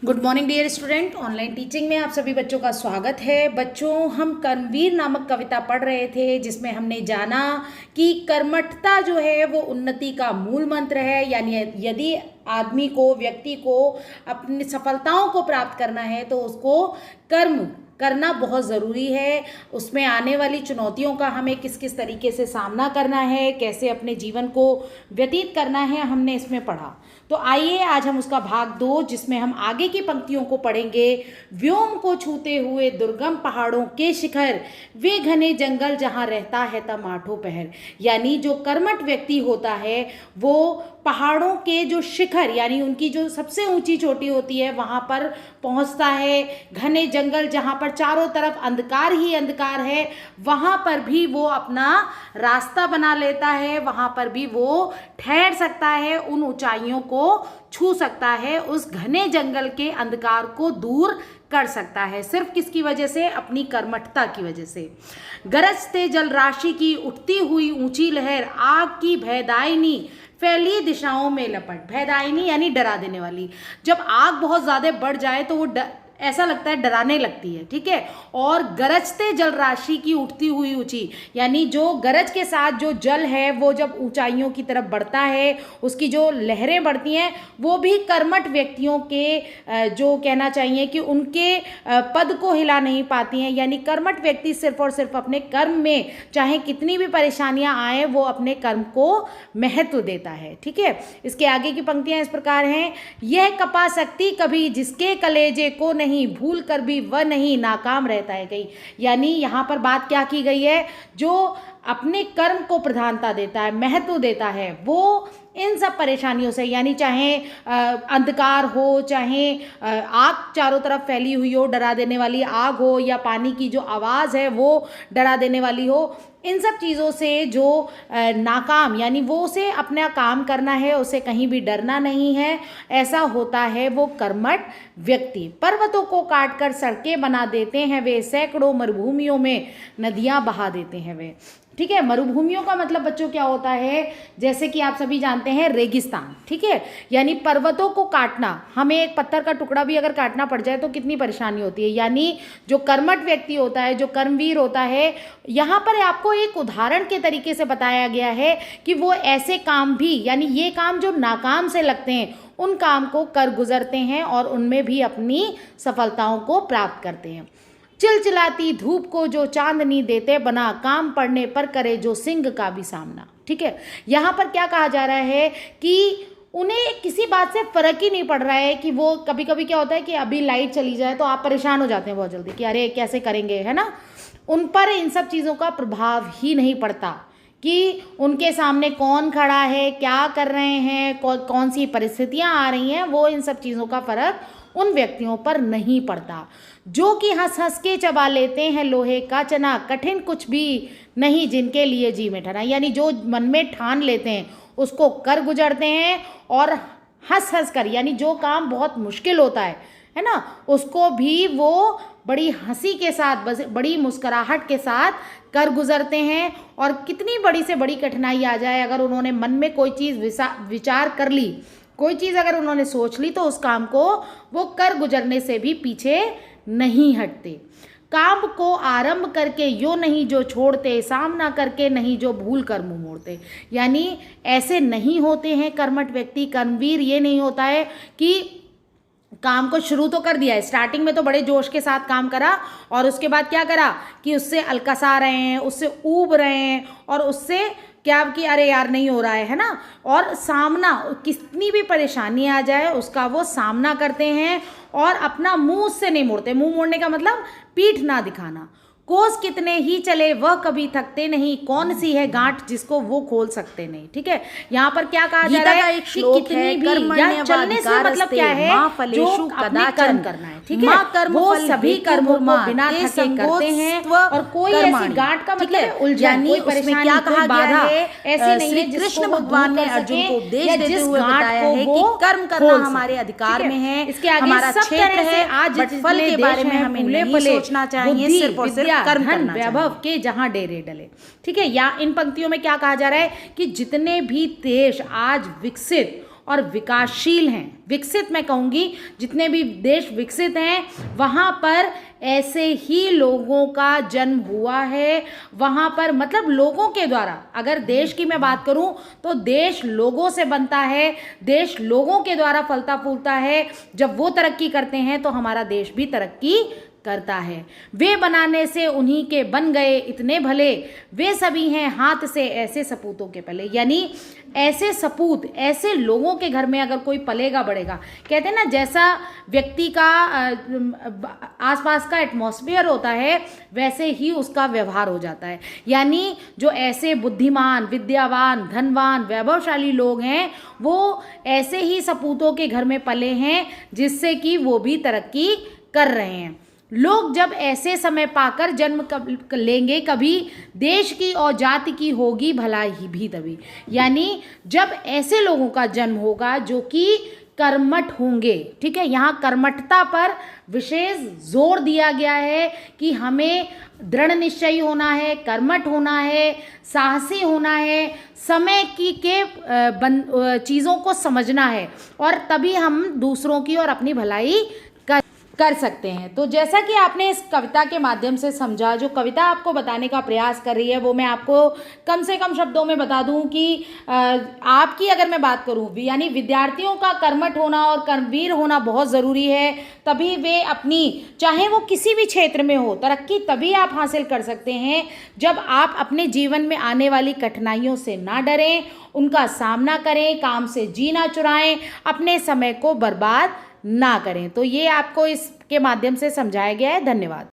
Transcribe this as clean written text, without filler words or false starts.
Good morning dear student. Online teaching में आप सभी बच्चों का स्वागत है। बच्चों, हम कर्मवीर नामक कविता पढ़ रहे थे जिसमें हमने जाना कि कर्मठता जो है वो उन्नति का मूल मंत्र है। यानी यदि आदमी को, व्यक्ति को अपनी सफलताओं को प्राप्त करना है तो उसको कर्म करना बहुत ज़रूरी है। उसमें आने वाली चुनौतियों का हमें किस किस तरीके से सामना करना है, कैसे अपने जीवन को व्यतीत करना है, हमने इसमें पढ़ा। तो आइए आज हम उसका भाग 2 जिसमें हम आगे की पंक्तियों को पढ़ेंगे। व्योम को छूते हुए दुर्गम पहाड़ों के शिखर, वे घने जंगल जहाँ रहता है तब आठों पहर। यानी जो कर्मठ व्यक्ति होता है वो पहाड़ों के जो शिखर यानी उनकी जो सबसे ऊंची चोटी होती है वहाँ पर पहुँचता है। घने जंगल जहाँ पर चारों तरफ अंधकार ही अंधकार है वहाँ पर भी वो अपना रास्ता बना लेता है, वहाँ पर भी वो ठहर सकता है, उन ऊंचाइयों को छू सकता है, उस घने जंगल के अंधकार को दूर कर सकता है। सिर्फ किसकी वजह से? अपनी कर्मठता की वजह से। गरजते जल राशि की उठती हुई ऊंची लहर, आग की भयदायिनी फैली दिशाओं में लपट। भयदायिनी यानी डरा देने वाली। जब आग बहुत ज़्यादा बढ़ जाए तो वो ऐसा लगता है, डराने लगती है, ठीक है। और गरजते जल राशि की उठती हुई ऊंची, यानी जो गरज के साथ जो जल है वो जब ऊंचाइयों की तरफ बढ़ता है, उसकी जो लहरें बढ़ती हैं, वो भी कर्मठ व्यक्तियों के जो कहना चाहिए कि उनके पद को हिला नहीं पाती हैं। यानी कर्मठ व्यक्ति सिर्फ और सिर्फ अपने कर्म में, चाहे कितनी भी परेशानियां आए, वो अपने कर्म को महत्व देता है, ठीक है। इसके आगे की पंक्तियां इस प्रकार हैं। यह कपा सकती कभी जिसके कलेजे को नहीं, भूल कर भी वह नहीं नाकाम रहता है कहीं। यानी यहाँ पर बात क्या की गई है? जो अपने कर्म को प्रधानता देता है, महत्व देता है, वो इन सब परेशानियों से, यानी चाहे अंधकार हो, चाहे आग चारों तरफ फैली हुई हो, डरा देने वाली आग हो, या पानी की जो आवाज़ है वो डरा देने वाली हो, इन सब चीज़ों से जो नाकाम, यानी वो उसे अपना काम करना है, उसे कहीं भी डरना नहीं है, ऐसा होता है वो कर्मठ व्यक्ति। पर्वतों को काट कर सड़कें बना देते हैं वे, सैकड़ों मरुभूमियों में नदियाँ बहा देते हैं वे, ठीक है। मरुभूमियों का मतलब बच्चों क्या होता है? जैसे कि आप सभी जानते हैं, रेगिस्तान, ठीक है। यानी पर्वतों को काटना, हमें एक पत्थर का टुकड़ा भी अगर काटना पड़ जाए तो कितनी परेशानी होती है। यानी जो कर्मठ व्यक्ति होता है, जो कर्मवीर होता है, यहाँ पर आपको एक उदाहरण के तरीके से बताया गया है कि वो ऐसे काम भी, यानी ये काम जो नाकाम से लगते हैं, उन काम को कर गुजरते हैं और उनमें भी अपनी सफलताओं को प्राप्त करते हैं। चिलचिलाती धूप को जो चांदनी देते बना, काम पड़ने पर करे जो सिंह का भी सामना, ठीक है। यहाँ पर क्या कहा जा रहा है कि उन्हें किसी बात से फर्क ही नहीं पड़ रहा है कि वो, कभी कभी क्या होता है कि अभी लाइट चली जाए तो आप परेशान हो जाते हैं बहुत जल्दी कि अरे कैसे करेंगे, है ना। उन पर इन सब चीज़ों का प्रभाव ही नहीं पड़ता कि उनके सामने कौन खड़ा है, क्या कर रहे हैं, कौन सी परिस्थितियाँ आ रही हैं, वो इन सब चीज़ों का फर्क उन व्यक्तियों पर नहीं पड़ता। जो कि हंस हंस के चबा लेते हैं लोहे का चना, कठिन कुछ भी नहीं जिनके लिए जी में ठना। यानी जो मन में ठान लेते हैं उसको कर गुजरते हैं, और हंस हंस कर, यानी जो काम बहुत मुश्किल होता है ना, उसको भी वो बड़ी हंसी के साथ, बड़ी मुस्कुराहट के साथ कर गुजरते हैं। और कितनी बड़ी से बड़ी कठिनाई आ जाए, अगर उन्होंने मन में कोई चीज़ विचार कर ली, कोई चीज़ अगर उन्होंने सोच ली, तो उस काम को वो कर गुजरने से भी पीछे नहीं हटते। काम को आरंभ करके यो नहीं जो छोड़ते, सामना करके नहीं जो भूल कर मुंह मोड़ते। यानी ऐसे नहीं होते हैं कर्मठ व्यक्ति, कर्मवीर। ये नहीं होता है कि काम को शुरू तो कर दिया है, स्टार्टिंग में तो बड़े जोश के साथ काम करा, और उसके बाद क्या करा कि उससे अलकसा रहे हैं, उससे ऊब रहे हैं, और उससे क्या कि अरे यार नहीं हो रहा है ना। और सामना, कितनी भी परेशानी आ जाए उसका वो सामना करते हैं और अपना मुंह उससे नहीं मोड़ते। मुंह मोड़ने का मतलब पीठ ना दिखाना। कोस कितने ही चले वह कभी थकते नहीं, कौन सी है गांठ जिसको वो खोल सकते नहीं, ठीक है। यहाँ पर क्या कहा जा रहा है कि कितनी भी, या चलने से मतलब क्या है, जो अपने कर्म करना है, ठीक है, वो सभी कर्मों को बिना थके करते हैं। और कोई ऐसी गांठ का मतलब उलझन, कोई परेशानी, क्या कहा गया है, ऐसी नहीं है। कृष्ण भगवान ने अर्जुन को उपदेश देते हुए बताया है कि कर्म करना हमारे अधिकार में है, इसके आगे हमारा क्षेत्र है। आज फल के बारे में हमें नहीं सोचना चाहिए, सिर्फ और सिर्फ कर्म करना, वैभव के जहां डेरे डले, ठीक है। या इन पंक्तियों में क्या कहा जा रहा है कि जितने भी देश आज विकसित और विकासशील हैं। विकसित मैं कहूँगी, जितने भी देश विकसित हैं वहाँ पर ऐसे ही लोगों का जन्म हुआ है। वहाँ पर मतलब लोगों के द्वारा, अगर देश की मैं बात करूँ तो देश लोगों से बनता है, देश लोगों के द्वारा फलता फूलता है। जब वो तरक्की करते हैं तो हमारा देश भी तरक्की करता है। वे बनाने से उन्हीं के बन गए इतने भले, वे सभी हैं हाथ से ऐसे सपूतों के पले। यानी ऐसे सपूत, ऐसे लोगों के घर में अगर कोई पलेगा बढ़ेगा, कहते हैं ना जैसा व्यक्ति का आसपास का एटमॉस्फेयर होता है वैसे ही उसका व्यवहार हो जाता है। यानी जो ऐसे बुद्धिमान, विद्यावान, धनवान, वैभवशाली लोग हैं वो ऐसे ही सपूतों के घर में पले हैं जिससे कि वो भी तरक्की कर रहे हैं। लोग जब ऐसे समय पाकर जन्म लेंगे कभी, देश की और जाति की होगी भलाई भी तभी। यानी जब ऐसे लोगों का जन्म होगा जो कि कर्मठ होंगे, ठीक है, यहाँ कर्मठता पर विशेष जोर दिया गया है कि हमें दृढ़ निश्चयी होना है, कर्मठ होना है, साहसी होना है, समय की के चीज़ों को समझना है और तभी हम दूसरों की और अपनी भलाई कर सकते हैं। तो जैसा कि आपने इस कविता के माध्यम से समझा, जो कविता आपको बताने का प्रयास कर रही है वो मैं आपको कम से कम शब्दों में बता दूं कि आपकी अगर मैं बात करूं, यानी विद्यार्थियों का कर्मठ होना और कर्मवीर होना बहुत ज़रूरी है। तभी वे अपनी, चाहे वो किसी भी क्षेत्र में हो, तरक्की तभी आप हासिल कर सकते हैं जब आप अपने जीवन में आने वाली कठिनाइयों से ना डरें, उनका सामना करें, काम से जी ना चुराएं, अपने समय को बर्बाद ना करें। तो ये आपको इसके माध्यम से समझाया गया है। धन्यवाद।